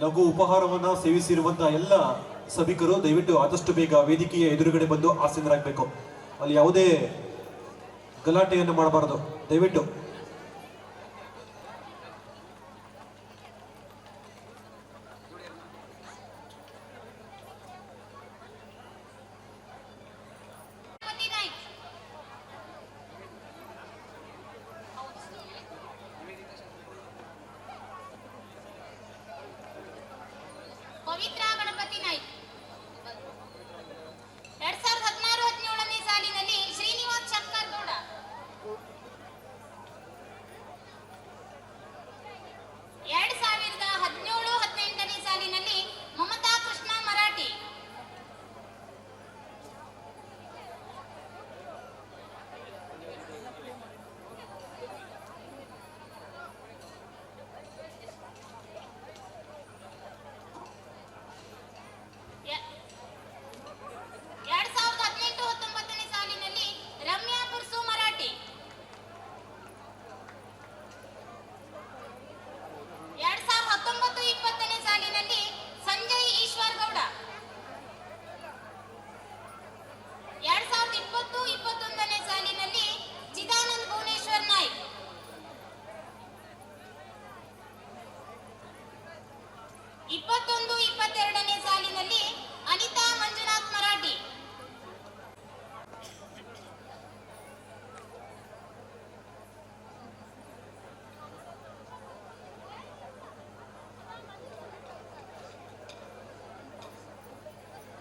ಲಘು ಉಪಹಾರವನ್ನ ಸೇವಿಸಿರುವಂತಹ ಎಲ್ಲ ಸಭಿಕರು ದಯವಿಟ್ಟು ಆದಷ್ಟು ಬೇಗ ವೇದಿಕೆಯ ಎದುರುಗಡೆ ಬಂದು ಆಸೀನರಾಗಬೇಕು. ಅಲ್ಲಿ ಯಾವುದೇ ಗಲಾಟೆಯನ್ನು ಮಾಡಬಾರದು ದಯವಿಟ್ಟು. ಪವಿತ್ರ ಗಣಪತಿ ನಾಯ್ಕ್ 2016-17ನೇ ಸಾಲಿನಲ್ಲಿ ಶ್ರೀನಿವಾಸ್ ಶಂಕರ್ ಗೌಡ, 2017-18ನೇ ಸಾಲಿನಲ್ಲಿ ಮಮತಾ ಕೃಷ್ಣ ಮರಾಠಿ, 2018-19ನೇ ಸಾಲಿನಲ್ಲಿ ರಮ್ಯಾ ಪುರ್ಸು ಮರಾಠಿ, 2019-20ನೇ ಸಾಲಿನಲ್ಲಿ ಸಂಜಯ್ ಈಶ್ವರ್ ಗೌಡ, 2020-21ನೇ ಸಾಲಿನಲ್ಲಿ ಚಿದಾನಂದ್ ಭುವನೇಶ್ವರ್ ನಾಯ್ಕ್, 21-22ನೇ ಸಾಲಿನಲ್ಲಿ ಅನಿತಾ ಮಂಜುನಾಥ್ ಮರಾಠಿ,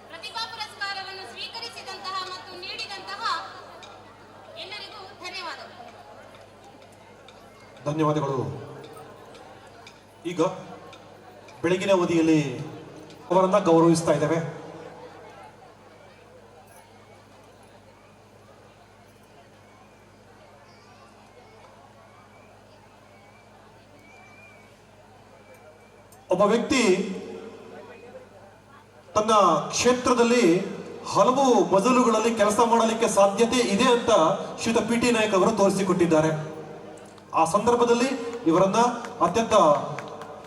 'ಪ್ರತಿಭಾ ಪುರಸ್ಕಾರವನ್ನು ಸ್ವೀಕರಿಸಿದಂತಹ ಮತ್ತು ನೀಡಿದಂತಹ ಎಲ್ಲರಿಗೂ ಧನ್ಯವಾದಗಳು. ಈಗ ಬೆಳಗಿನ ಅವಧಿಯಲ್ಲಿ ಅವರನ್ನ ಗೌರವಿಸ್ತಾ ಇದ್ದೇವೆ. ಒಬ್ಬ ವ್ಯಕ್ತಿ ತನ್ನ ಕ್ಷೇತ್ರದಲ್ಲಿ ಹಲವು ಮಜಲುಗಳಲ್ಲಿ ಕೆಲಸ ಮಾಡಲಿಕ್ಕೆ ಸಾಧ್ಯತೆ ಇದೆ ಅಂತ ಶ್ರೀಯುತ ಪಿ ಟಿ ನಾಯಕ್ ಅವರು ತೋರಿಸಿಕೊಟ್ಟಿದ್ದಾರೆ. ಆ ಸಂದರ್ಭದಲ್ಲಿ ಇವರನ್ನ ಅತ್ಯಂತ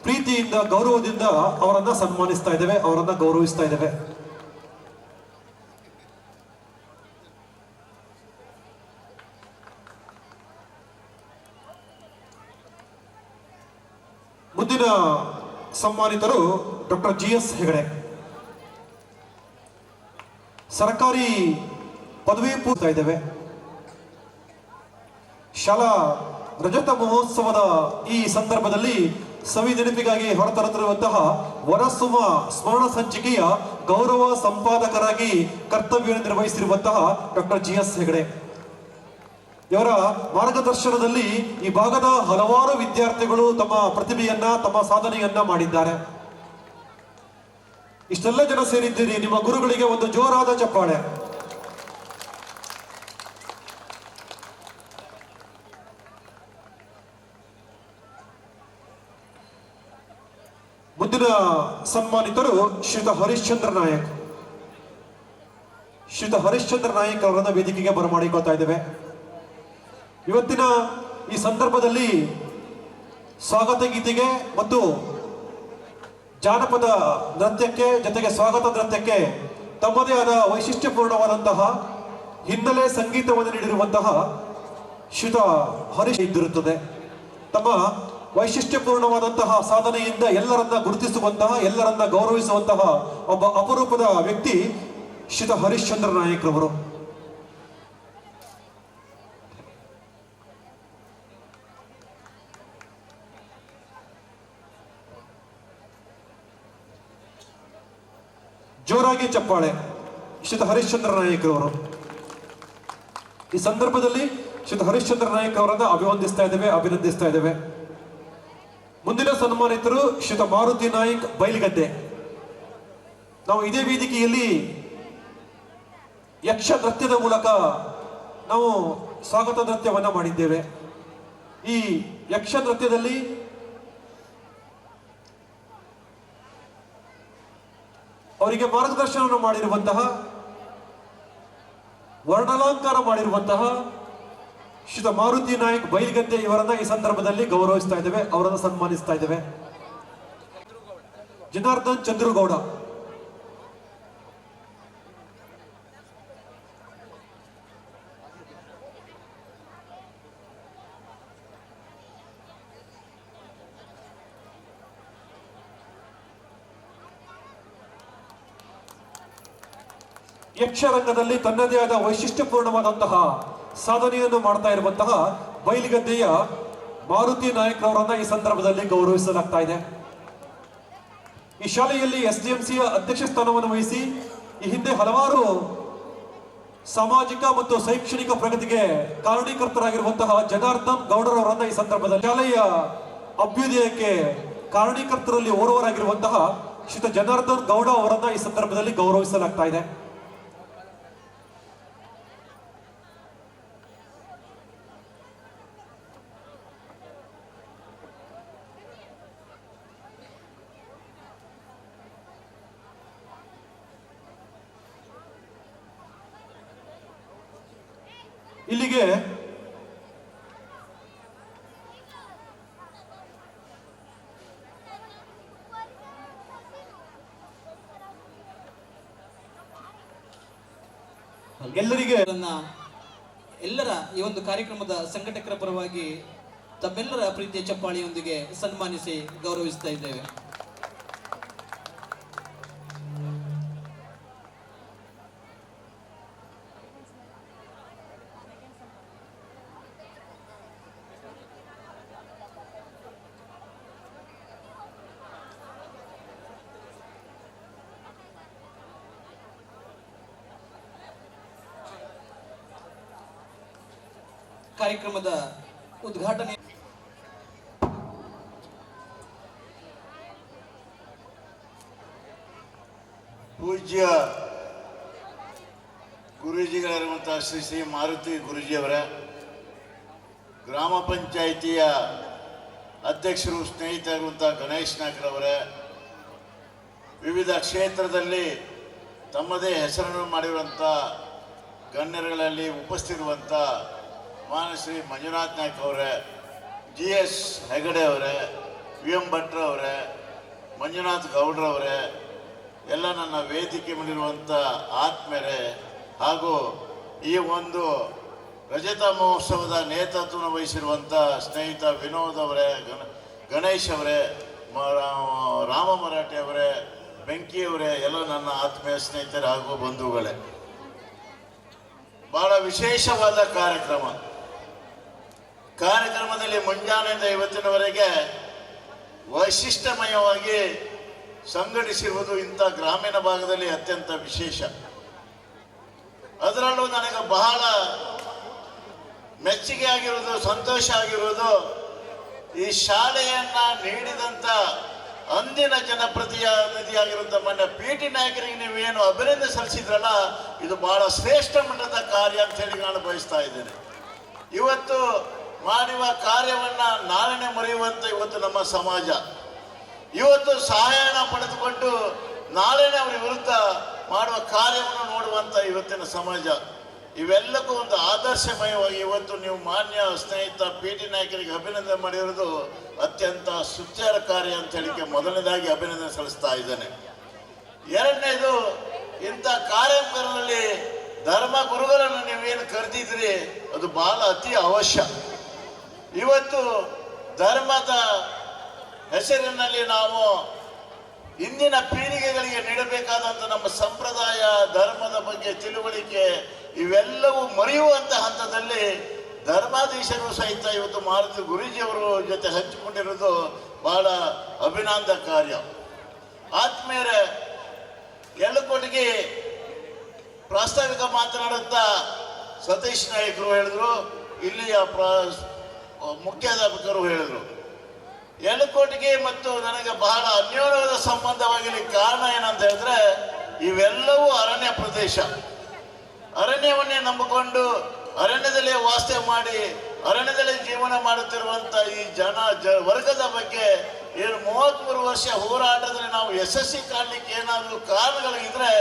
ಪ್ರೀತಿಯಿಂದ ಗೌರವದಿಂದ ಅವರನ್ನ ಸನ್ಮಾನಿಸ್ತಾ ಇದ್ದೇವೆ, ಅವರನ್ನ ಗೌರವಿಸ್ತಾ ಇದ್ದೇವೆ. ಮುಂದಿನ ಸನ್ಮಾನಿತರು ಡಾಕ್ಟರ್ GS ಹೆಗಡೆ, ಸರ್ಕಾರಿ ಪದವಿ ಪೂರ್ತಾ ಇದ್ದೇವೆ. ಶಾಲಾ ರಜತ ಮಹೋತ್ಸವದ ಈ ಸಂದರ್ಭದಲ್ಲಿ ಸವಿ ನೆನಪಿಗಾಗಿ ಹೊರತರುತ್ತಿರುವಂತಹ ವರಸುಮ ಸ್ಮರಣ ಸಂಚಿಕೆಯ ಗೌರವ ಸಂಪಾದಕರಾಗಿ ಕರ್ತವ್ಯವನ್ನು ನಿರ್ವಹಿಸಿರುವಂತಹ ಡಾಕ್ಟರ್ GS ಹೆಗಡೆ ಇವರ ಮಾರ್ಗದರ್ಶನದಲ್ಲಿ ಈ ಭಾಗದ ಹಲವಾರು ವಿದ್ಯಾರ್ಥಿಗಳು ತಮ್ಮ ಪ್ರತಿಭೆಯನ್ನ ತಮ್ಮ ಸಾಧನೆಯನ್ನ ಮಾಡಿದ್ದಾರೆ. ಇಷ್ಟೆಲ್ಲ ಜನ ಸೇರಿದ್ದೀರಿ, ನಿಮ್ಮ ಗುರುಗಳಿಗೆ ಒಂದು ಜೋರಾದ ಚಪ್ಪಾಳೆ. ಮುಂದಿನ ಸನ್ಮಾನಿತರು ಶ್ರೀಯುತ ಹರಿಶ್ಚಂದ್ರ ನಾಯಕ್. ಶ್ರೀಯುತ ಹರಿಶ್ಚಂದ್ರ ನಾಯಕ್ ಅವರನ್ನ ವೇದಿಕೆಗೆ ಬರಮಾಡಿಕೊಳ್ತಾ ಇದ್ದೇವೆ. ಇವತ್ತಿನ ಈ ಸಂದರ್ಭದಲ್ಲಿ ಸ್ವಾಗತ ಗೀತೆಗೆ ಮತ್ತು ಜಾನಪದ ನೃತ್ಯಕ್ಕೆ ಜೊತೆಗೆ ಸ್ವಾಗತ ನೃತ್ಯಕ್ಕೆ ತಮ್ಮದೇ ಆದ ವೈಶಿಷ್ಟ್ಯಪೂರ್ಣವಾದಂತಹ ಹಿನ್ನೆಲೆ ಸಂಗೀತವನ್ನು ನೀಡಿರುವಂತಹ ಶ್ರೀಯುತ ಹರೀಶ್ ಇದ್ದಿರುತ್ತದೆ. ತಮ್ಮ ವೈಶಿಷ್ಟ್ಯಪೂರ್ಣವಾದಂತಹ ಸಾಧನೆಯಿಂದ ಎಲ್ಲರನ್ನ ಗುರುತಿಸುವಂತಹ ಎಲ್ಲರನ್ನ ಗೌರವಿಸುವಂತಹ ಒಬ್ಬ ಅಪರೂಪದ ವ್ಯಕ್ತಿ ಶ್ರೀಯುತ ಹರಿಶ್ಚಂದ್ರ ನಾಯಕ್ ರವರು. ಜೋರಾಗಿ ಚಪ್ಪಾಳೆ ಶ್ರೀಯುತ ಹರಿಶ್ಚಂದ್ರ ನಾಯಕ್ ಅವರು. ಈ ಸಂದರ್ಭದಲ್ಲಿ ಶ್ರೀಯುತ ಹರಿಶ್ಚಂದ್ರ ನಾಯಕ್ ಅವರನ್ನ ಅಭಿನಂದಿಸ್ತಾ ಇದ್ದೇವೆ. ಮುಂದಿನ ಸನ್ಮಾನಿತರು ಶ್ರೀಯುತ ಮಾರುತಿ ನಾಯ್ಕ್ ಬೈಲ್ಗದ್ದೆ. ನಾವು ಇದೇ ವೇದಿಕೆಯಲ್ಲಿ ಯಕ್ಷ ನೃತ್ಯದ ಮೂಲಕ ನಾವು ಸ್ವಾಗತ ನೃತ್ಯವನ್ನ ಮಾಡಿದ್ದೇವೆ. ಈ ಯಕ್ಷ ನೃತ್ಯದಲ್ಲಿ ಅವರಿಗೆ ಮಾರ್ಗದರ್ಶನವನ್ನು ಮಾಡಿರುವಂತಹ ವರ್ಣಾಲಂಕಾರ ಮಾಡಿರುವಂತಹ ಶ್ರೀಯುತ ಮಾರುತಿ ನಾಯ್ಕ್ ಬೈಲ್ಗದ್ದೆ ಇವರನ್ನ ಈ ಸಂದರ್ಭದಲ್ಲಿ ಗೌರವಿಸ್ತಾ ಇದ್ದೇವೆ, ಅವರನ್ನು ಸನ್ಮಾನಿಸ್ತಾ ಇದ್ದೇವೆ. ಜನಾರ್ದನ್ ಚಂದ್ರಗೌಡ. ಯಕ್ಷರಂಗದಲ್ಲಿ ತನ್ನದೇ ಆದ ವೈಶಿಷ್ಟ್ಯಪೂರ್ಣವಾದಂತಹ ಸಾಧನೆಯನ್ನು ಮಾಡ್ತಾ ಇರುವಂತಹ ಬೈಲ್ಗದ್ದೆಯ ಮಾರುತಿ ನಾಯಕ್ರವರನ್ನ ಈ ಸಂದರ್ಭದಲ್ಲಿ ಗೌರವಿಸಲಾಗ್ತಾ ಇದೆ. ಈ ಶಾಲೆಯಲ್ಲಿ SDMCಯ ಅಧ್ಯಕ್ಷ ಸ್ಥಾನವನ್ನು ವಹಿಸಿ ಈ ಹಿಂದೆ ಹಲವಾರು ಸಾಮಾಜಿಕ ಮತ್ತು ಶೈಕ್ಷಣಿಕ ಪ್ರಗತಿಗೆ ಕಾರಣೀಕರ್ತರಾಗಿರುವಂತಹ ಜನಾರ್ದನ್ ಗೌಡರವರನ್ನ ಈ ಸಂದರ್ಭದಲ್ಲಿ ಶಾಲೆಯ ಅಭ್ಯುದಯಕ್ಕೆ ಕಾರಣೀಕರ್ತರಲ್ಲಿ ಓರ್ವರಾಗಿರುವಂತಹ ಶ್ರೀಯುತ ಜನಾರ್ದನ್ ಗೌಡ ಅವರನ್ನ ಈ ಸಂದರ್ಭದಲ್ಲಿ ಗೌರವಿಸಲಾಗ್ತಾ ಇದೆ. ಇಲ್ಲಿಗೆ ಎಲ್ಲರ ಈ ಒಂದು ಕಾರ್ಯಕ್ರಮದ ಸಂಘಟಕರ ಪರವಾಗಿ ತಮ್ಮೆಲ್ಲರ ಪ್ರೀತಿಯ ಚಪ್ಪಾಳಿಯೊಂದಿಗೆ ಸನ್ಮಾನಿಸಿ ಗೌರವಿಸ್ತಾ ಇದ್ದೇವೆ. ಕಾರ್ಯಕ್ರಮದ ಉದ್ಘಾಟನೆ ಪೂಜ್ಯ ಗುರೂಜಿಗಳಿರುವಂತಹ ಶ್ರೀ ಶ್ರೀ ಮಾರುತಿ ಗುರೂಜಿಯವರ, ಗ್ರಾಮ ಪಂಚಾಯಿತಿಯ ಅಧ್ಯಕ್ಷರು ಸ್ನೇಹಿತರಿರುವಂತಹ ಗಣೇಶ್ ನಾಯ್ಕರವರ, ವಿವಿಧ ಕ್ಷೇತ್ರದಲ್ಲಿ ತಮ್ಮದೇ ಹೆಸರನ್ನು ಮಾಡಿರುವಂಥ ಗಣ್ಯರುಗಳಲ್ಲಿ ಉಪಸ್ಥಿತಿರುವಂಥ ಮಾನಶ್ರೀ ಮಂಜುನಾಥ್ ನಾಯ್ಕ ಅವರೇ, GS ಹೆಗಡೆ ಅವರೇ, VM ಭಟ್ರವರೇ, ಮಂಜುನಾಥ್ ಗೌಡ್ರವರೇ, ಎಲ್ಲ ನನ್ನ ವೇದಿಕೆ ಮೇಲಿರುವಂಥ ಆತ್ಮೀಯರೇ, ಹಾಗೂ ಈ ಒಂದು ರಜತ ಮಹೋತ್ಸವದ ನೇತೃತ್ವವನ್ನು ವಹಿಸಿರುವಂಥ ಸ್ನೇಹಿತ ವಿನೋದ್ ಅವರೇ, ಗಣೇಶ್ ಅವರೇ, ರಾಮ ಮರಾಠೆ ಅವರೇ, ಬೆಂಕಿಯವರೇ, ಎಲ್ಲ ನನ್ನ ಆತ್ಮೀಯ ಸ್ನೇಹಿತರೆ ಹಾಗೂ ಬಂಧುಗಳೇ, ಬಹಳ ವಿಶೇಷವಾದ ಕಾರ್ಯಕ್ರಮದಲ್ಲಿ ಮುಂಜಾನೆಯಿಂದ ಇವತ್ತಿನವರೆಗೆ ವೈಶಿಷ್ಟ್ಯಮಯವಾಗಿ ಸಂಘಟಿಸಿರುವುದು ಇಂಥ ಗ್ರಾಮೀಣ ಭಾಗದಲ್ಲಿ ಅತ್ಯಂತ ವಿಶೇಷ. ಅದರಲ್ಲೂ ನನಗೆ ಬಹಳ ಮೆಚ್ಚುಗೆ ಆಗಿರೋದು, ಸಂತೋಷ ಆಗಿರೋದು, ಈ ಶಾಲೆಯನ್ನ ನೀಡಿದಂಥ ಅಂದಿನ ಜನಪ್ರತಿನಿಧಿಯಾಗಿರುವಂಥ ಮೊನ್ನೆ PT ನಾಯಕರಿಗೆ ನೀವೇನು ಅಭಿನಂದನೆ ಸಲ್ಲಿಸಿದ್ರಲ್ಲ, ಇದು ಬಹಳ ಶ್ರೇಷ್ಠ ಮಟ್ಟದ ಕಾರ್ಯ ಅಂತ ಹೇಳಿ ನಾನು ಬಯಸ್ತಾ ಇದ್ದೇನೆ. ಇವತ್ತು ಮಾಡುವ ಕಾರ್ಯವನ್ನ ನಾಳೆನೆ ಮರೆಯುವಂತ ಇವತ್ತು ನಮ್ಮ ಸಮಾಜ, ಇವತ್ತು ಸಹಾಯನ ಪಡೆದುಕೊಂಡು ನಾಳೆನೆ ಅವರ ವಿರುದ್ಧ ಮಾಡುವ ಕಾರ್ಯವನ್ನು ನೋಡುವಂತ ಇವತ್ತಿನ ಸಮಾಜ, ಇವೆಲ್ಲಕ್ಕೂ ಒಂದು ಆದರ್ಶಮಯವಾಗಿ ಇವತ್ತು ನೀವು ಮಾನ್ಯ ಸ್ನೇಹಿತ PT ನಾಯಕರಿಗೆ ಅಭಿನಂದನೆ ಮಾಡಿರೋದು ಅತ್ಯಂತ ಸುತ್ಯಾರ ಕಾರ್ಯ ಅಂತ ಹೇಳಿಕೆ ಮೊದಲನೇದಾಗಿ ಅಭಿನಂದನೆ ಸಲ್ಲಿಸ್ತಾ ಇದ್ದೇನೆ. ಎರಡನೇದು, ಇಂಥ ಕಾರ್ಯಕ್ರಮದಲ್ಲಿ ಧರ್ಮ ಗುರುಗಳನ್ನು ನೀವೇನು ಕರೆದಿದ್ರಿ ಅದು ಬಹಳ ಅತಿ ಅವಶ್ಯ. ಇವತ್ತು ಧರ್ಮದ ಹೆಸರಿನಲ್ಲಿ ನಾವು ಇಂದಿನ ಪೀಳಿಗೆಗಳಿಗೆ ನೀಡಬೇಕಾದಂಥ ನಮ್ಮ ಸಂಪ್ರದಾಯ, ಧರ್ಮದ ಬಗ್ಗೆ ತಿಳುವಳಿಕೆ ಇವೆಲ್ಲವೂ ಮರೆಯುವಂಥ ಹಂತದಲ್ಲಿ ಧರ್ಮಾಧೀಶರು ಸಹಿತ ಇವತ್ತು ಮಾರುತಿ ಗುರೂಜಿಯವರು ಜೊತೆ ಹಂಚಿಕೊಂಡಿರೋದು ಬಹಳ ಅಭಿನಂದನ ಕಾರ್ಯ. ಆತ್ಮೀಯರೇ, ಎಳ್ಳಕೋಟಿಗೆ ಪ್ರಾಸ್ತಾವಿಕ ಮಾತನಾಡುತ್ತಾ ಸತೀಶ್ ನಾಯ್ಕರು ಹೇಳಿದ್ರು, ಇಲ್ಲಿಯ ಮುಖ್ಯಾಧ್ಯಾಪಕರು ಹೇಳಿದರು, ಎಳ್ಳಕೋಟಿಗೆ ಮತ್ತು ನನಗೆ ಬಹಳ ಅನ್ಯೋನ್ಯವಾದ ಸಂಬಂಧವಾಗಿರಲಿ ಕಾರಣ ಏನಂತ ಹೇಳಿದ್ರೆ, ಇವೆಲ್ಲವೂ ಅರಣ್ಯ ಪ್ರದೇಶ. ಅರಣ್ಯವನ್ನೇ ನಂಬಿಕೊಂಡು ಅರಣ್ಯದಲ್ಲೇ ವಾಸ ಮಾಡಿ ಅರಣ್ಯದಲ್ಲಿ ಜೀವನ ಮಾಡುತ್ತಿರುವಂಥ ಈ ವರ್ಗದ ಬಗ್ಗೆ ಏನು 33 ವರ್ಷ ಹೋರಾಟದಲ್ಲಿ ನಾವು ಯಶಸ್ವಿ ಕಾಣಲಿಕ್ಕೆ ಏನಾದರೂ ಕಾರಣಗಳಿದ್ರೆ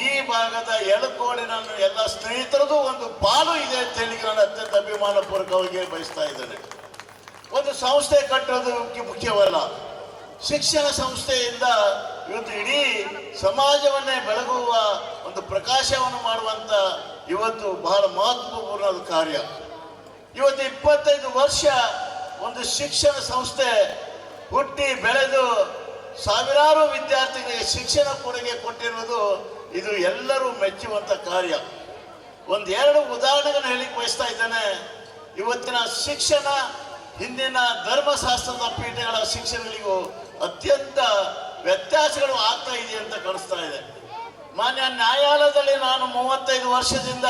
ಈ ಭಾಗದ ಎಳಕೋಡಿನ ಎಲ್ಲ ಸ್ನೇಹಿತರದು ಒಂದು ಪಾಲು ಇದೆ ಅಂತ ಹೇಳಿ ನಾನು ಅತ್ಯಂತ ಅಭಿಮಾನಪೂರ್ವಕವಾಗಿ ಬಯಸ್ತಾ ಇದ್ದೇನೆ. ಒಂದು ಸಂಸ್ಥೆ ಕಟ್ಟೋದು ಮುಖ್ಯವಲ್ಲ, ಶಿಕ್ಷಣ ಸಂಸ್ಥೆಯಿಂದ ಇವತ್ತು ಇಡೀ ಸಮಾಜವನ್ನೇ ಬೆಳಗುವ ಒಂದು ಪ್ರಕಾಶವನ್ನು ಮಾಡುವಂತ ಇವತ್ತು ಬಹಳ ಮಹತ್ವಪೂರ್ಣವಾದ ಕಾರ್ಯ. ಇವತ್ತು 25 ವರ್ಷ ಒಂದು ಶಿಕ್ಷಣ ಸಂಸ್ಥೆ ಹುಟ್ಟಿ ಬೆಳೆದು ಸಾವಿರಾರು ವಿದ್ಯಾರ್ಥಿಗಳಿಗೆ ಶಿಕ್ಷಣ ಕೊಡುಗೆ ಕೊಟ್ಟಿರುವುದು ಇದು ಎಲ್ಲರೂ ಮೆಚ್ಚುವಂತ ಕಾರ್ಯ. ಒಂದೆರಡು ಉದಾಹರಣೆಗಳನ್ನು ಹೇಳಿಕ್ಕೆ ಬಯಸ್ತಾ ಇದ್ದೇನೆ. ಇವತ್ತಿನ ಶಿಕ್ಷಣ ಹಿಂದಿನ ಧರ್ಮಶಾಸ್ತ್ರದ ಪೀಠಗಳ ಶಿಕ್ಷಣಗಳಿಗೂ ಅತ್ಯಂತ ವ್ಯತ್ಯಾಸಗಳು ಆಗ್ತಾ ಇದೆ ಅಂತ ಕಾಣಿಸ್ತಾ ಇದೆ. ಮಾನ್ಯ ನ್ಯಾಯಾಲಯದಲ್ಲಿ ನಾನು 35 ವರ್ಷದಿಂದ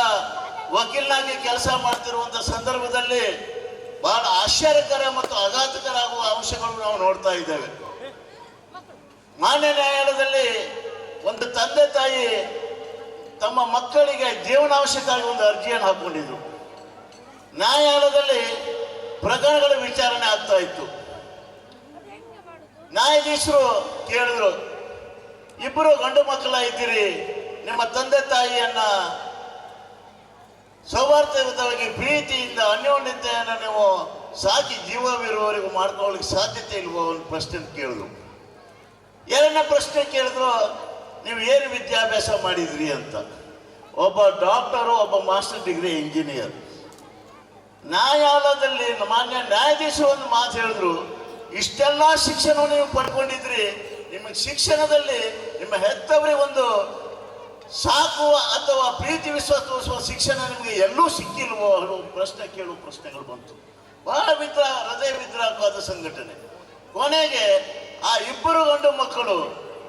ವಕೀಲನಾಗಿ ಕೆಲಸ ಮಾಡ್ತಿರುವಂತ ಸಂದರ್ಭದಲ್ಲಿ ಬಹಳ ಆಶ್ಚರ್ಯಕರ ಮತ್ತು ಆಘಾತಕರ ಆಗುವ ಅಂಶಗಳು ನಾವು ನೋಡ್ತಾ ಇದ್ದೇವೆ. ಮಾನ್ಯ ನ್ಯಾಯಾಲಯದಲ್ಲಿ ಒಂದು ತಂದೆ ತಾಯಿ ತಮ್ಮ ಮಕ್ಕಳಿಗೆ ಜೀವನಾವಶ್ಯಕ್ಕಾಗಿ ಒಂದು ಅರ್ಜಿಯನ್ನು ಹಾಕೊಂಡಿದ್ರು. ನ್ಯಾಯಾಲಯದಲ್ಲಿ ಪ್ರಕರಣಗಳ ವಿಚಾರಣೆ ಆಗ್ತಾ ಇತ್ತು. ನ್ಯಾಯಾಧೀಶರು ಕೇಳಿದ್ರು, ಇಬ್ಬರು ಗಂಡು ಮಕ್ಕಳ ಇದ್ದೀರಿ, ನಿಮ್ಮ ತಂದೆ ತಾಯಿಯನ್ನ ಸೌಹಾರ್ದಯುತವಾಗಿ ಪ್ರೀತಿಯಿಂದ ಅನ್ಯೋನ್ಯತೆಯನ್ನು ನೀವು ಸಾಕಿ ಜೀವವಿರುವವರೆಗೂ ಮಾಡ್ಕೊಳ್ಳಿಕ್ಕೆ ಸಾಧ್ಯತೆ ಇಲ್ವೋ ಒಂದು ಪ್ರಶ್ನೆ ಕೇಳಿದ್ರು. ಎರಡನೇ ಪ್ರಶ್ನೆ ಕೇಳಿದ್ರು, ನೀವು ಏನು ವಿದ್ಯಾಭ್ಯಾಸ ಮಾಡಿದ್ರಿ ಅಂತ. ಒಬ್ಬ ಡಾಕ್ಟರು, ಒಬ್ಬ ಮಾಸ್ಟರ್ ಡಿಗ್ರಿ ಇಂಜಿನಿಯರ್. ನ್ಯಾಯಾಲಯದಲ್ಲಿ ಮಾನ್ಯ ನ್ಯಾಯಾಧೀಶರು ಒಂದು ಮಾತು ಹೇಳಿದ್ರು, ಇಷ್ಟೆಲ್ಲ ಶಿಕ್ಷಣವನ್ನು ನೀವು ಪಡ್ಕೊಂಡಿದ್ರಿ, ನಿಮಗೆ ಶಿಕ್ಷಣದಲ್ಲಿ ನಿಮ್ಮ ಹೆತ್ತವರಿಗೆ ಒಂದು ಸಾಕುವ ಅಥವಾ ಪ್ರೀತಿ ವಿಶ್ವಾಸ ತೋರಿಸುವ ಶಿಕ್ಷಣ ನಿಮಗೆ ಎಲ್ಲೂ ಸಿಕ್ಕಿಲ್ವೋ ಅನ್ನೋ ಪ್ರಶ್ನೆ ಕೇಳುವ ಪ್ರಶ್ನೆಗಳು ಬಂತು. ಬಹಳ ಹೃದಯ ವಿದ್ರಾಹವಾದ ಸಂಘಟನೆ. ಕೊನೆಗೆ ಆ ಇಬ್ಬರು ಗಂಡು ಮಕ್ಕಳು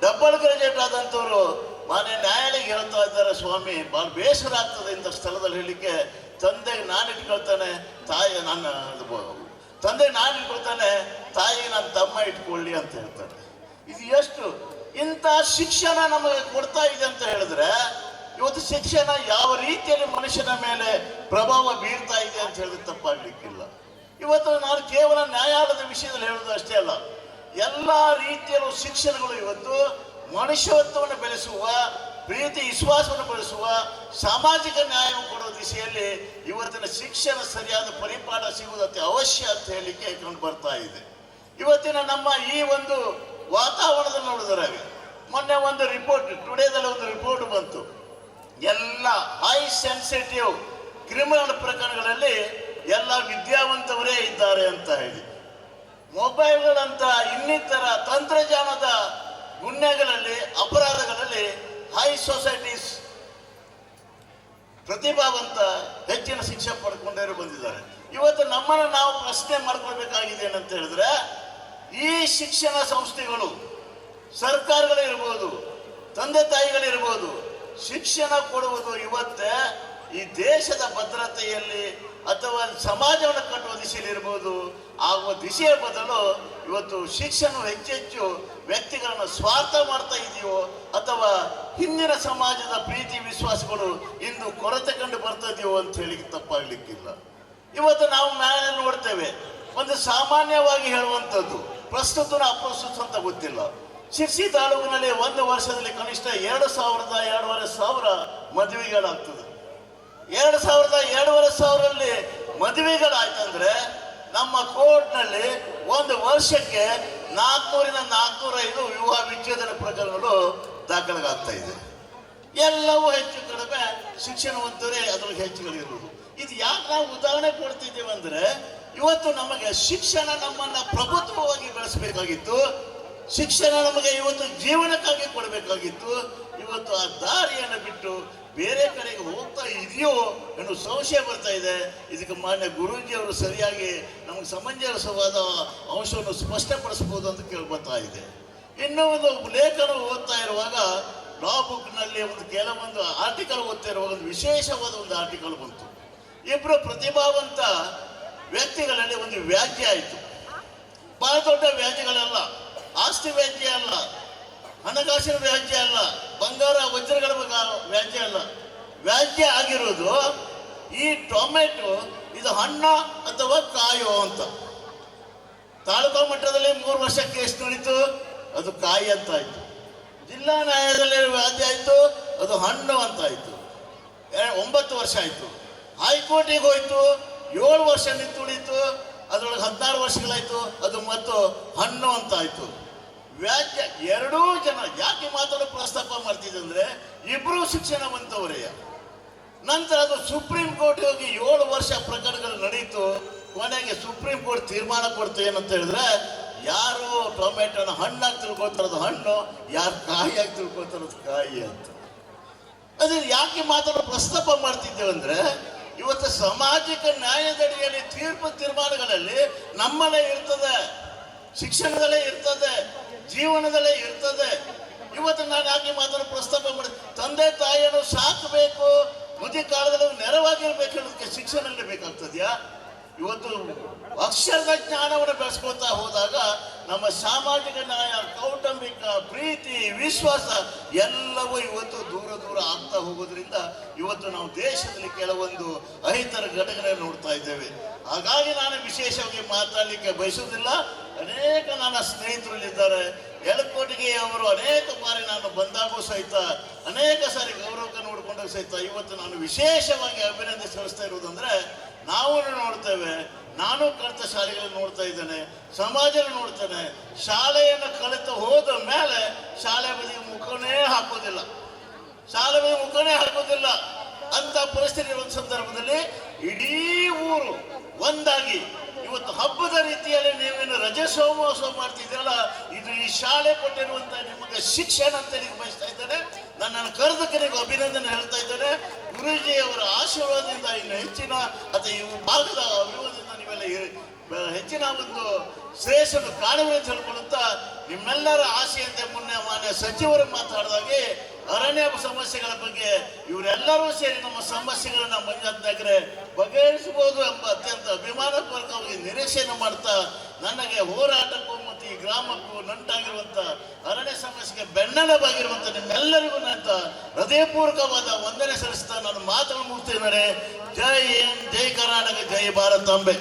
ಡಬಲ್ ಗ್ರಾಜುಯೇಟ್ ಆದಂಥವ್ರು ಮಾನ್ಯ ನ್ಯಾಯಾಲಯಕ್ಕೆ ಹೇಳ್ತಾ ಇದ್ದಾರೆ, ಸ್ವಾಮಿ ಬಹಳ ಬೇಸರ ಆಗ್ತದೆ ಇಂಥ ಸ್ಥಳದಲ್ಲಿ ಹೇಳಲಿಕ್ಕೆ. ತಂದೆಗೆ ನಾನು ಇಟ್ಕೊಳ್ತಾನೆ, ತಾಯಿ ನನ್ನ ತಂದೆ ನಾನು ಇಟ್ಕೊಳ್ತಾನೆ, ತಾಯಿಗೆ ನನ್ನ ತಮ್ಮ ಇಟ್ಕೊಳ್ಳಿ ಅಂತ ಹೇಳ್ತಾರೆ. ಇದು ಎಷ್ಟು ಇಂಥ ಶಿಕ್ಷಣ ನಮಗೆ ಕೊಡ್ತಾ ಇದೆ ಅಂತ ಹೇಳಿದ್ರೆ, ಇವತ್ತು ಶಿಕ್ಷಣ ಯಾವ ರೀತಿಯಲ್ಲಿ ಮನುಷ್ಯನ ಮೇಲೆ ಪ್ರಭಾವ ಬೀರ್ತಾ ಇದೆ ಅಂತ ಹೇಳಿದ್ರೆ ತಪ್ಪಾಗ್ಲಿಕ್ಕಿಲ್ಲ. ಇವತ್ತು ನಾನು ಕೇವಲ ನ್ಯಾಯಾಲಯದ ವಿಷಯದಲ್ಲಿ ಹೇಳೋದು ಅಷ್ಟೇ ಅಲ್ಲ, ಎಲ್ಲ ರೀತಿಯಲ್ಲೂ ಶಿಕ್ಷಣಗಳು ಇವತ್ತು ಮನುಷ್ಯತ್ವವನ್ನು ಬೆಳೆಸುವ, ಪ್ರೀತಿ ವಿಶ್ವಾಸವನ್ನು ಬೆಳೆಸುವ, ಸಾಮಾಜಿಕ ನ್ಯಾಯವನ್ನು ಕೊಡುವ ದಿಶೆಯಲ್ಲಿ ಇವತ್ತಿನ ಶಿಕ್ಷಣ ಸರಿಯಾದ ಪರಿಪಾಠ ಸಿಗುವುದಕ್ಕೆ ಅವಶ್ಯ ಅಂತ ಹೇಳಲಿಕ್ಕೆ ಕಂಡು ಬರ್ತಾ ಇದೆ. ಇವತ್ತಿನ ನಮ್ಮ ಈ ಒಂದು ವಾತಾವರಣದಲ್ಲಿ ನೋಡಿದರೆ, ಮೊನ್ನೆ ಒಂದು ರಿಪೋರ್ಟ್, ಟುಡೇದಲ್ಲಿ ಒಂದು ರಿಪೋರ್ಟ್ ಬಂತು, ಎಲ್ಲ ಹೈ ಸೆನ್ಸಿಟಿವ್ ಕ್ರಿಮಿನಲ್ ಪ್ರಕರಣಗಳಲ್ಲಿ ಎಲ್ಲ ವಿದ್ಯಾವಂತವರೇ ಇದ್ದಾರೆ ಅಂತ ಹೇಳಿ. ಮೊಬೈಲ್ಗಳಂತ ಇನ್ನಿತರ ತಂತ್ರಜ್ಞಾನದ ಗುನ್ಹೆಗಳಲ್ಲಿ, ಅಪರಾಧಗಳಲ್ಲಿ ಹೈ ಸೊಸೈಟೀಸ್ ಪ್ರತಿಭಾವಂತ ಹೆಚ್ಚಿನ ಶಿಕ್ಷೆ ಪಡ್ಕೊಂಡೇ ಬಂದಿದ್ದಾರೆ. ಇವತ್ತು ನಮ್ಮನ್ನು ನಾವು ಪ್ರಶ್ನೆ ಮಾಡ್ಕೊಳ್ಬೇಕಾಗಿದೆ ಏನಂತ ಹೇಳಿದ್ರೆ, ಈ ಶಿಕ್ಷಣ ಸಂಸ್ಥೆಗಳು, ಸರ್ಕಾರಗಳಿರ್ಬೋದು, ತಂದೆ ತಾಯಿಗಳಿರ್ಬೋದು, ಶಿಕ್ಷಣ ಕೊಡುವುದು ಇವತ್ತೇ ಈ ದೇಶದ ಭದ್ರತೆಯಲ್ಲಿ ಅಥವಾ ಸಮಾಜವನ್ನು ಕಟ್ಟುವ ದಿಶೆಯಲ್ಲಿ ಇರ್ಬೋದು ಆಗುವ ದಿಶೆಯ ಬದಲು ಇವತ್ತು ಶಿಕ್ಷಣ ಹೆಚ್ಚೆಚ್ಚು ವ್ಯಕ್ತಿಗಳನ್ನು ಸ್ವಾರ್ಥ ಮಾಡ್ತಾ ಇದೆಯೋ ಅಥವಾ ಹಿಂದಿನ ಸಮಾಜದ ಪ್ರೀತಿ ವಿಶ್ವಾಸಗಳು ಇಂದು ಕೊರತೆ ಕಂಡು ಬರ್ತಾ ಇದೆಯೋ ಅಂತ ಹೇಳಿ ತಪ್ಪಾಗ್ಲಿಕ್ಕಿಲ್ಲ. ಇವತ್ತು ನಾವು ಮೇಲೆ ನೋಡ್ತೇವೆ, ಒಂದು ಸಾಮಾನ್ಯವಾಗಿ ಹೇಳುವಂಥದ್ದು, ಪ್ರಸ್ತುತ ಅಪ್ರಸ್ತುತ ಅಂತ ಗೊತ್ತಿಲ್ಲ, ಶಿರ್ಸಿ ತಾಲೂಕಿನಲ್ಲಿ ಒಂದು ವರ್ಷದಲ್ಲಿ ಕನಿಷ್ಠ 2,000-2,500 ಮದುವೆಗಳಾಗ್ತದೆ. 2,000-2,500 ಮದುವೆಗಳಾಯ್ತಂದ್ರೆ ನಮ್ಮ ಕೋರ್ಟ್ನಲ್ಲಿ ಒಂದು ವರ್ಷಕ್ಕೆ 400-405 ವಿವಾಹ ವಿಚ್ಛೇದನ ಪ್ರಕರಣಗಳು ದಾಖಲಾಗ್ತಾ ಇದೆ. ಎಲ್ಲವೂ ಹೆಚ್ಚು ಕಡಿಮೆ ಶಿಕ್ಷಣವಂತರೇ ಅದರಲ್ಲಿ ಹೆಚ್ಚುಗಳಿರುವುದು. ಇದು ಯಾಕೆ ನಾವು ಉದಾಹರಣೆ ಕೊಡ್ತಿದ್ದೇವೆ ಅಂದ್ರೆ, ಇವತ್ತು ನಮಗೆ ಶಿಕ್ಷಣ ನಮ್ಮನ್ನ ಪ್ರಭುತ್ವವಾಗಿ ಬೆಳೆಸಬೇಕಾಗಿತ್ತು, ಶಿಕ್ಷಣ ನಮಗೆ ಇವತ್ತು ಜೀವನಕ್ಕಾಗಿ ಕೊಡಬೇಕಾಗಿತ್ತು. ಇವತ್ತು ಆ ದಾರಿಯನ್ನು ಬಿಟ್ಟು ಬೇರೆ ಕಡೆಗೆ ಹೋಗ್ತಾ ಇದೆಯೋ ಅನ್ನೋ ಸಂಶಯ ಬರ್ತಾ ಇದೆ. ಇದಕ್ಕೆ ಮಾನ್ಯ ಗುರೂಜಿಯವರು ಸರಿಯಾಗಿ ನಮಗೆ ಸಮಂಜಸವಾದ ಅಂಶವನ್ನು ಸ್ಪಷ್ಟಪಡಿಸಬಹುದು ಅಂತ ಕೇಳ್ಬರ್ತಾ ಇದೆ. ಇನ್ನೂ ಒಂದು ಲೇಖನ ಓದ್ತಾ ಇರುವಾಗ ಲಾ ಬುಕ್ನಲ್ಲಿ ಒಂದು ಕೆಲವೊಂದು ಆರ್ಟಿಕಲ್ ಓದ್ತಾ ಇರುವಾಗ ಒಂದು ವಿಶೇಷವಾದ ಒಂದು ಆರ್ಟಿಕಲ್ ಬಂತು. ಇಬ್ಬರು ಪ್ರತಿಭಾವಂತ ವ್ಯಕ್ತಿಗಳಲ್ಲಿ ಒಂದು ವ್ಯಾಜ್ಯ ಆಯಿತು. ಬಹಳ ದೊಡ್ಡ ವ್ಯಾಜ್ಯಗಳಲ್ಲ, ಆಸ್ತಿ ವ್ಯಾಜ್ಯ ಅಲ್ಲ, ಹಣಕಾಸಿನ ವ್ಯಾಜ್ಯ ಅಲ್ಲ, ಬಂಗಾರ ವಜ್ರಗಳ ವ್ಯಾಜ್ಯ ಅಲ್ಲ. ವ್ಯಾಜ್ಯ ಆಗಿರೋದು ಈ ಟೊಮೆಟೊ ಇದು ಹಣ್ಣು ಅಥವಾ ಕಾಯೋ ಅಂತ. ತಾಲೂಕಾ ಮಟ್ಟದಲ್ಲಿ 3 ವರ್ಷ ಕೇಸ್ ನಡೀತು, ಅದು ಕಾಯಿ ಅಂತ ಆಯ್ತು. ಜಿಲ್ಲಾ ನ್ಯಾಯಾಲಯದಲ್ಲಿ ವ್ಯಾಜ್ಯ ಆಯ್ತು, ಅದು ಹಣ್ಣು ಅಂತ ಆಯ್ತು. 9 ವರ್ಷ ಆಯ್ತು. ಹೈಕೋರ್ಟಿಗೆ ಹೋಯ್ತು, 7 ವರ್ಷ ನಿಂತುಳಿತು, ಅದರೊಳಗೆ 16 ವರ್ಷಗಳಾಯ್ತು, ಅದು ಮತ್ತು ಹಣ್ಣು ಅಂತ ಆಯ್ತು. ವ್ಯಾಜ್ಯ ಎರಡೂ ಜನ ಯಾಕೆ ಮಾತಾಡೋ ಪ್ರಸ್ತಾಪ ಮಾಡ್ತಿದ್ದೆ ಅಂದ್ರೆ ಇಬ್ರು ಶಿಕ್ಷಣವಂತವರೆಯ. ನಂತರ ಅದು ಸುಪ್ರೀಂ ಕೋರ್ಟ್ ಹೋಗಿ 7 ವರ್ಷ ಪ್ರಕರಣಗಳು ನಡೀತು. ಕೊನೆಗೆ ಸುಪ್ರೀಂ ಕೋರ್ಟ್ ತೀರ್ಮಾನ ಕೊಡ್ತು ಏನಂತ ಹೇಳಿದ್ರೆ, ಯಾರು ಟೊಮೆಟೊನ ಹಣ್ಣಾಗಿ ತಿಳ್ಕೊತಾರದು ಹಣ್ಣು, ಯಾರು ಕಾಯಿಯಾಗಿ ತಿಳ್ಕೊತಾರದು ಕಾಯಿ ಅಂತ. ಅದೇ ಯಾಕೆ ಮಾತಾಡೋ ಪ್ರಸ್ತಾಪ ಮಾಡ್ತಿದ್ದೇವೆ ಅಂದ್ರೆ, ಇವತ್ತು ಸಾಮಾಜಿಕ ನ್ಯಾಯದಡಿಯಲ್ಲಿ ತೀರ್ಮಾನಗಳಲ್ಲಿ ನಮ್ಮಲ್ಲೇ ಇರ್ತದೆ, ಶಿಕ್ಷಣದಲ್ಲೇ ಇರ್ತದೆ, ಜೀವನದಲ್ಲೇ ಇರ್ತದೆ. ಇವತ್ತು ನಾನು ಯಾಕೆ ಮಾತಾಡೋ ಪ್ರಸ್ತಾಪ ಮಾಡಿ, ತಂದೆ ತಾಯಿಯನ್ನು ಸಾಕಬೇಕು, ಮುದಿ ಕಾಲದಲ್ಲಿ ನೆರವಾಗಿರ್ಬೇಕು ಹೇಳೋದಕ್ಕೆ ಶಿಕ್ಷಣ ಬೇಕಾಗ್ತದ್ಯಾ? ಇವತ್ತು ಅಕ್ಷರದ ಜ್ಞಾನವನ್ನು ಬೆಳೆಸ್ಕೊತಾ ಹೋದಾಗ ನಮ್ಮ ಸಾಮಾಜಿಕ ನ್ಯಾಯ, ಕೌಟುಂಬಿಕ ಪ್ರೀತಿ, ವಿಶ್ವಾಸ ಎಲ್ಲವೂ ಇವತ್ತು ದೂರ ದೂರ ಆಗ್ತಾ ಹೋಗೋದ್ರಿಂದ ಇವತ್ತು ನಾವು ದೇಶದಲ್ಲಿ ಕೆಲವೊಂದು ಅಹಿತರ ಘಟನೆಗಳನ್ನು ನೋಡ್ತಾ ಇದ್ದೇವೆ. ಹಾಗಾಗಿ ನಾನು ವಿಶೇಷವಾಗಿ ಮಾತಾಡಲಿಕ್ಕೆ ಬಯಸುವುದಿಲ್ಲ. ಅನೇಕ ನನ್ನ ಸ್ನೇಹಿತರಲ್ಲಿದ್ದಾರೆ. ಯಲಕೋಟಿಗೆ ಅವರು ಅನೇಕ ಬಾರಿ ನಾನು ಬಂದಾಗೂ ಸಹಿತ ಅನೇಕ ಸಾರಿ ಗೌರವಕ್ಕೆ ನೋಡಿಕೊಂಡಾಗ ಸಹಿತ ಇವತ್ತು ನಾನು ವಿಶೇಷವಾಗಿ ಅಭಿನಂದನೆ ಸಲ್ಲಿಸ್ತಾ ಇರುವುದಂದ್ರೆ, ನಾವು ನೋಡ್ತೇವೆ, ನಾನು ಕಲಿತ ಶಾಲೆಗಳನ್ನು ನೋಡ್ತಾ ಇದ್ದೇನೆ, ಸಮಾಜ ನೋಡ್ತೇನೆ. ಶಾಲೆಯನ್ನು ಕಲಿತು ಹೋದ ಮೇಲೆ ಶಾಲೆ ಬದಿಗೆ ಮುಖನೇ ಹಾಕೋದಿಲ್ಲ, ಶಾಲೆ ಬದಿಗೆ ಮುಖನೇ ಹಾಕೋದಿಲ್ಲ ಅಂತ ಪರಿಸ್ಥಿತಿ ಇರುವ ಸಂದರ್ಭದಲ್ಲಿ ಇಡೀ ಊರು ಒಂದಾಗಿ ಇವತ್ತು ಹಬ್ಬದ ರೀತಿಯಲ್ಲಿ ನೀವೇನು ರಜೆ ಸೋಮೋತ್ಸವ ಮಾಡ್ತಿದ್ದೀರಲ್ಲ, ಇದು ಈ ಶಾಲೆ ಕೊಟ್ಟಿರುವಂತ ನಿಮಗೆ ಶಿಕ್ಷಣ ಅಂತ ನೀವು ಬಯಸ್ತಾ ಇದ್ದೇನೆ. ನನ್ನನ್ನು ಕರೆದಕ್ಕೆ ನೀವು ಅಭಿನಂದನೆ ಹೇಳ್ತಾ ಇದ್ದೇನೆ. ಗುರೂಜಿಯವರ ಆಶೀರ್ವಾದದಿಂದ ಇನ್ನು ಹೆಚ್ಚಿನ ಅಥವಾ ಈ ಭಾಗದ ಅಭಿವೃದ್ಧಿಯಿಂದ ನೀವೆಲ್ಲ ಹೆಚ್ಚಿನ ಒಂದು ಶ್ರೇಷ್ಠನು ಕಾಣುವೆ ಅಂತ ಹೇಳ್ಕೊಳ್ಳುತ್ತಾ, ನಿಮ್ಮೆಲ್ಲರ ಆಶೆಯಂತೆ ಮೊನ್ನೆ ಮಾನ್ಯ ಸಚಿವರು ಮಾತಾಡಿದಾಗೆ ಅರಣ್ಯ ಸಮಸ್ಯೆಗಳ ಬಗ್ಗೆ ಇವರೆಲ್ಲರೂ ಸೇರಿ ನಮ್ಮ ಸಮಸ್ಯೆಗಳನ್ನ ಮಂಜಾತ್ನಾಗರೆ ಬಗೆಹರಿಸಬಹುದು ಎಂಬ ಅತ್ಯಂತ ಅಭಿಮಾನಪೂರ್ವಕವಾಗಿ ನಿರೀಕ್ಷೆಯನ್ನು ಮಾಡ್ತಾ, ನನಗೆ ಹೋರಾಟಕ್ಕೂ ಮತ್ತು ಈ ಗ್ರಾಮಕ್ಕೂ ನಂಟಾಗಿರುವಂತ ಅರಣ್ಯ ಸಮಸ್ಯೆಗೆ ಬೆನ್ನೆಲುಬಾಗಿರುವಂತ ನಿಮ್ಮೆಲ್ಲರಿಗೂ ನನ್ನ ಹೃದಯಪೂರ್ವಕವಾದ ವಂದನೆ ಸಲ್ಲಿಸ್ತಾ ನಾನು ಮಾತನ್ನು ಮುಗಿಸ್ತೇನೆ. ಜೈ ಹಿಂದ್, ಜೈ ಕರ್ನಾಟಕ, ಜೈ ಭಾರತಾಂಬೆ.